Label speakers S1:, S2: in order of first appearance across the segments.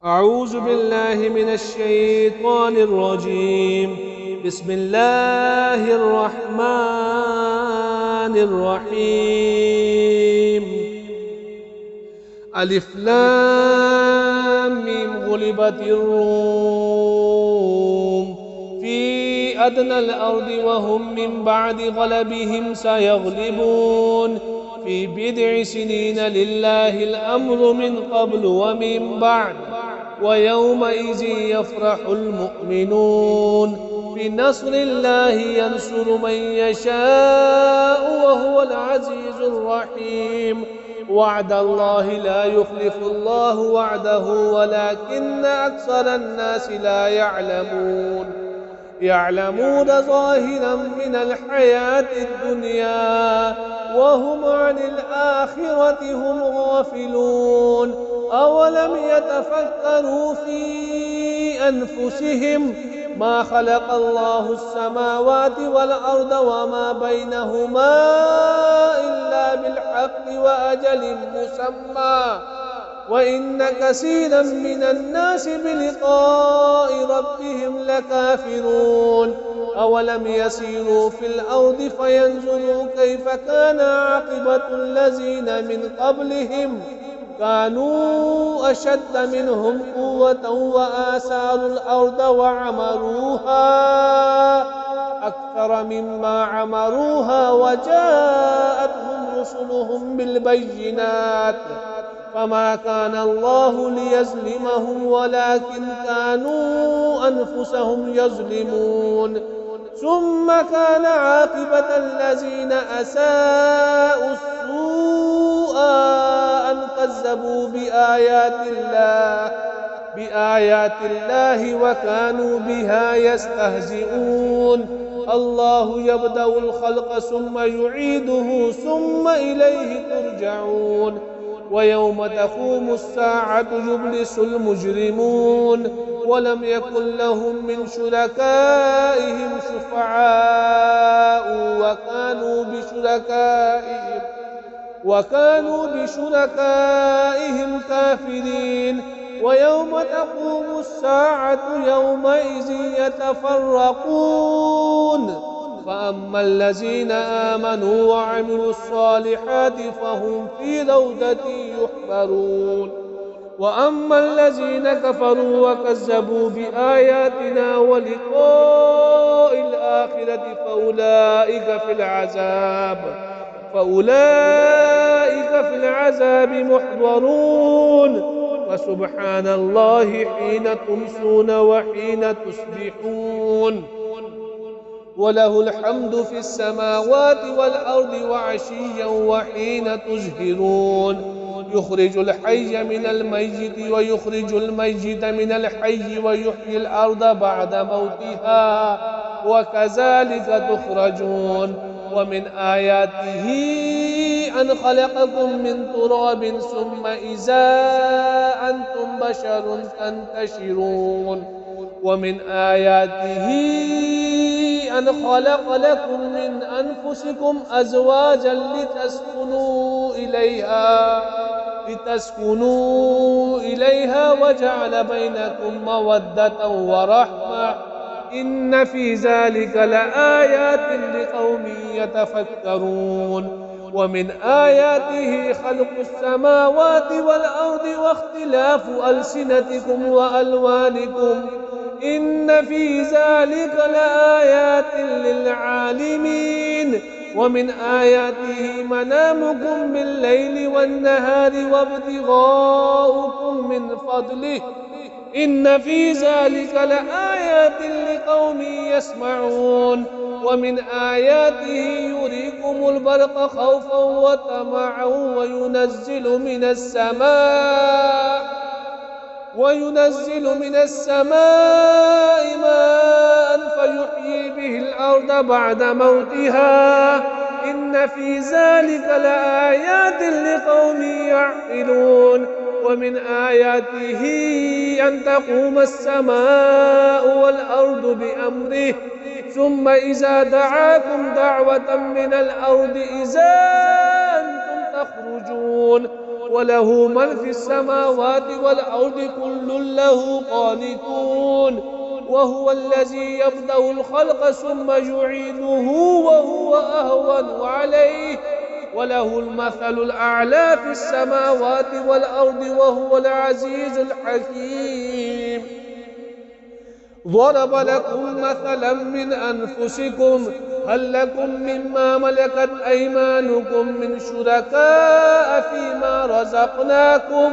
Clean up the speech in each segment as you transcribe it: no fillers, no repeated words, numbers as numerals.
S1: أعوذ بالله من الشيطان الرجيم. بسم الله الرحمن الرحيم. ألف لام ميم. غلبت الروم في أدنى الأرض وهم من بعد غلبهم سيغلبون في بضع سنين. لله الأمر من قبل ومن بعد ويومئذ يفرح المؤمنون بنصر الله ينصر من يشاء وهو العزيز الرحيم. وعد الله لا يخلف الله وعده ولكن أكثر الناس لا يعلمون ظاهرا من الحياة الدنيا وهم عن الآخرة هم غافلون. أولم يتفكروا في أنفسهم ما خلق الله السماوات والأرض وما بينهما إلا بالحق وأجل مسمى وإن كثيرا من الناس بلقاء ربهم لكافرون. أولم يسيروا في الأرض فينظروا كيف كان عاقبة الذين من قبلهم كانوا أشد منهم قوة وآثاروا الأرض وعمروها أكثر مما عمروها وجاءتهم رسلهم بالبينات فما كان الله ليظلمهم ولكن كانوا أنفسهم يظلمون. ثم كان عاقبة الذين أساءوا السوء أن كذبوا بآيات الله وكانوا بها يستهزئون. الله يبدأ الخلق ثم يعيده ثم إليه ترجعون. ويوم تقوم الساعة يبلس المجرمون ولم يكن لهم من شركائهم شفعاء وكانوا بشركائهم كافرين. ويوم تقوم الساعة يومئذ يتفرقون فأما الذين آمنوا وعملوا الصالحات فهم في روضة يحبرون وأما الذين كفروا وكذبوا بآياتنا ولقاء الآخرة فأولئك في العذاب محضرون. وسبحان الله حين تمسون وحين تصبحون وله الحمد في السماوات والأرض وعشيا وحين تظهرون. يخرج الحي من الميت ويخرج الميت من الحي ويحيي الأرض بعد موتها وكذلك تخرجون. ومن آياته أن خلقكم من تراب ثم إذا أنتم بشر تنتشرون. ومن آياته أن خلق لكم من أنفسكم أزواجا لتسكنوا إليها وجعل بينكم مودة ورحمة إن في ذلك لآيات لقوم يتفكرون. ومن آياته خلق السماوات والأرض واختلاف ألسنتكم وألوانكم إن في ذلك لآيات للعالمين. ومن آياته منامكم بالليل والنهار وابتغاؤكم من فضله إن في ذلك لآيات لقوم يسمعون. ومن آياته يريكم البرق خوفا وطمعا وينزل من السماء ماء فيحيي به الأرض بعد موتها إن في ذلك لآيات لقوم يعقلون. ومن آياته أن تقوم السماء والأرض بأمره ثم إذا دعاكم دعوة من الأرض إذا أنتم تخرجون. وله من في السماوات والأرض كل له قانتون وهو الذي يبدأ الخلق ثم يعيده وهو أهون عليه وله المثل الأعلى في السماوات والأرض وهو العزيز الحكيم. ضرب لكم مثلا من أنفسكم هل لكم مما ملكت أيمانكم من شركاء فيما رزقناكم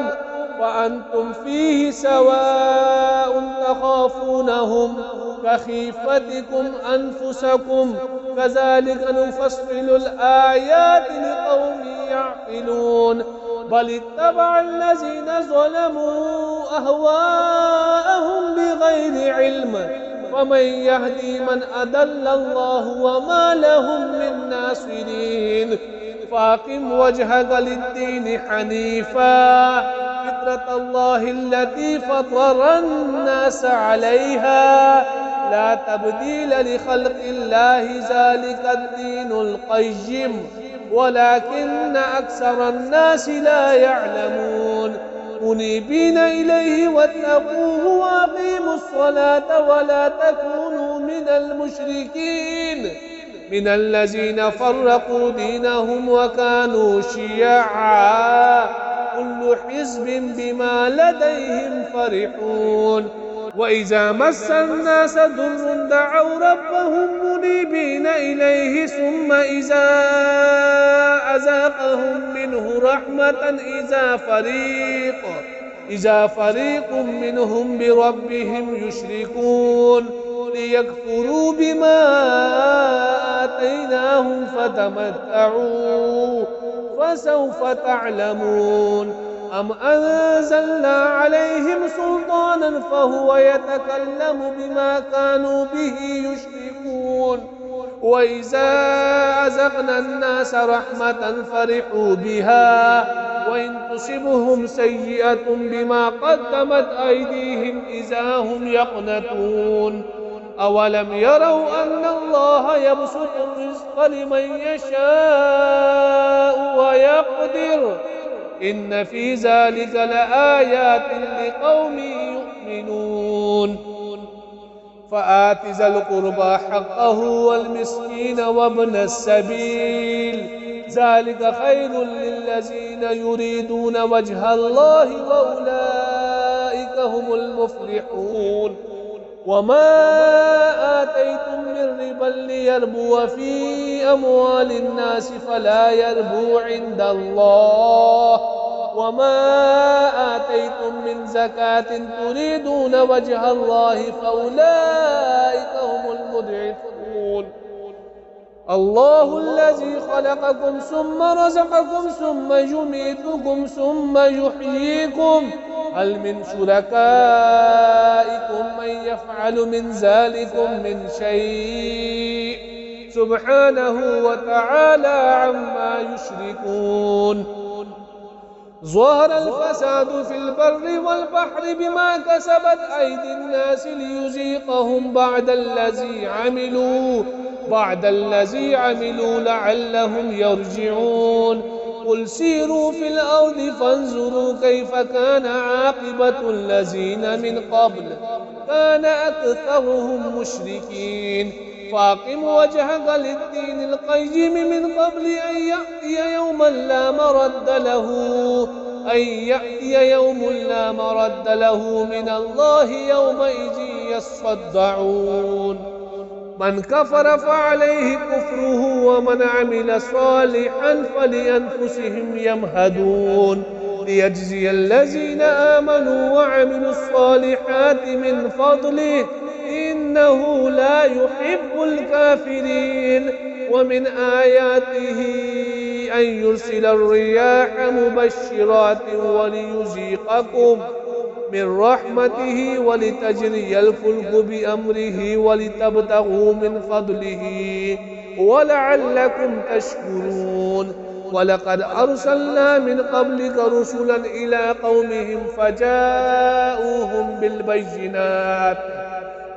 S1: وأنتم فيه سواء تخافونهم كخيفتكم أنفسكم كذلك نفصل الآيات لقوم يعقلون بل اتبع الذين ظلموا أهواءهم بغير علم ومن يهدي من أضل الله وما لهم من ناصرين فاقم وجهك للدين حنيفا فطرة الله التي فطر الناس عليها لا تبديل لخلق الله ذلك الدين القيم ولكن أكثر الناس لا يعلمون منيبين إليه واتقوه وأقيموا الصلاة ولا تكونوا من المشركين من الذين فرقوا دينهم وكانوا شيعا كل حزب بما لديهم فرحون وإذا مس الناس ضر دعوا ربهم منيبين إليه ثم إذا أذاقهم منه رحمة إذا فريق منهم بربهم يشركون ليكفروا بما آتيناهم فتمتعوا فسوف تعلمون أم أنزلنا عليهم سلطانا فهو يتكلم بما كانوا به يشركون وإذا أذقنا الناس رحمة فرحوا بها وإن تصبهم سيئة بما قدمت أيديهم إذا هم يقنطون أولم يروا أن الله يبسط الرزق لمن يشاء ويقدر إن في ذلك لآيات لقوم يؤمنون فآت ذا القربى حقه والمسكين وابن السبيل ذلك خير للذين يريدون وجه الله وأولئك هم المفلحون وما آتيتم من ربا ليربو في أموال الناس فلا يربو عند الله وما آتيتم من زكاة تريدون وجه الله فأولئك هم المضعفون الله الذي خلقكم ثم رزقكم ثم يميتكم ثم يحييكم هل من شركائكم من يفعل من ذلكم من شيء سبحانه وتعالى عما يشركون ظهر الفساد في البر والبحر بما كسبت أيدي الناس ليذيقهم بعد الذي عملوا لعلهم يرجعون قل سيروا في الأرض فانظروا كيف كان عاقبة الذين من قبل كان أكثرهم مشركين فاقم وجهك للدين القيم من قبل أن يأتي يوم لا مرد له من الله يومئذ يصدعون من كفر فعليه كفره ومن عمل صالحا فلأنفسهم يمهدون ليجزي الذين آمنوا وعملوا الصالحات من فضله إنه لا يحب الكافرين ومن آياته أن يرسل الرياح مبشرات وليذيقكم من رحمته ولتجري الفلك بأمره ولتبتغوا من فضله ولعلكم تشكرون ولقد أرسلنا من قبلك رسلا إلى قومهم فجاءوهم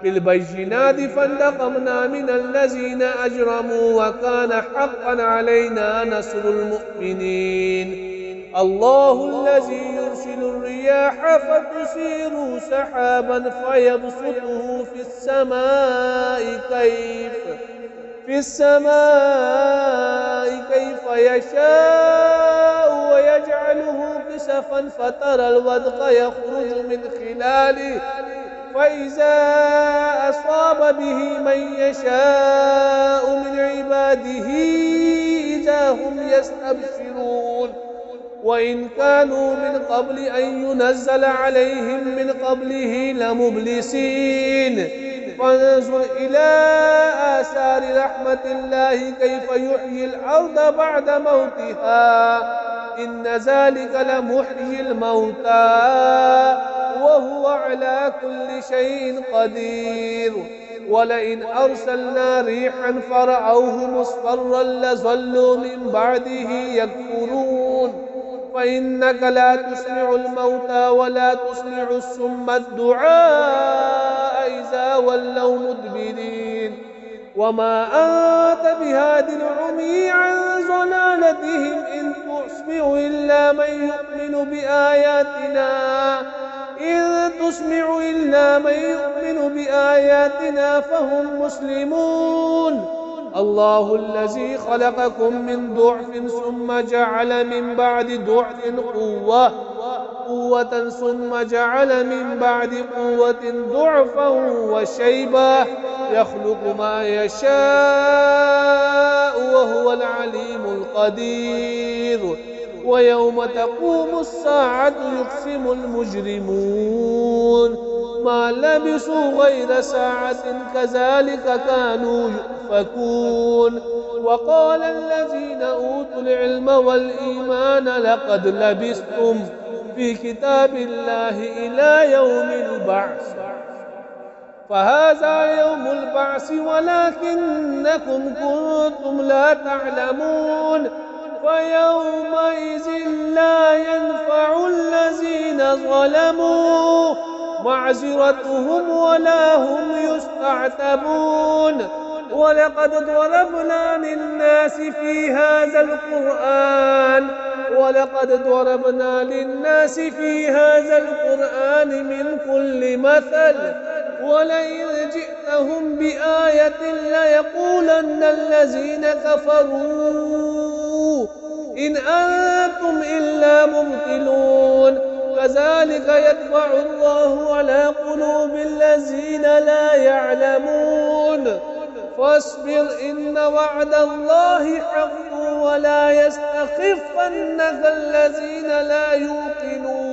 S1: بالبينات فانتقمنا من الذين أجرموا وكان حقا علينا نصر المؤمنين الله الذي يرسل الرياح فتثير سحابا فيبسطه في السماء كيف يشاء ويجعله كسفا فترى الودق يخرج من خلاله فإذا أصاب به من يشاء من عباده إذا هم يستبشرون وإن كانوا من قبل أن ينزل عليهم من قبله لمبلسين فانظر إلى آثار رحمة الله كيف يحيي الأرض بعد موتها إن ذلك لمحيي الموتى وهو على كل شيء قدير ولئن أرسلنا ريحا فرأوه مصفرا لظلوا من بعده يكفرون فإنك لا تسمع الموتى ولا تسمع الصم الدعاء إذا ولوا مدبرين وما أنت بهاد العمي عن ضلالتهم إن تسمع إلا من يؤمن بآياتنا فهم مسلمون الله الذي خلقكم من ضعف ثم جعل من بعد ضعف قوة ثم جعل من بعد قوة ضعفا وشيبا يخلق ما يشاء وهو العليم القدير ويوم تقوم الساعة يقسم المجرمون ما لبثوا غير ساعة كذلك كانوا يؤفكون وقال الذين أوتوا العلم والإيمان لقد لبثتم في كتاب الله إلى يوم البعث فهذا يوم البعث ولكنكم كنتم لا تعلمون فيومئذ لا ينفع الذين ظلموا معذرتهم ولا هم يستعتبون ولقد ضربنا للناس في هذا القرآن من كل مثل ولئن جئتهم بآية ليقولن الذين كفروا إن أنتم إلا مبطلون كذلك يطبع الله على قلوب الذين لا يعلمون فاصبر إن وعد الله حق ولا يستخفنك الذين لا يوقنون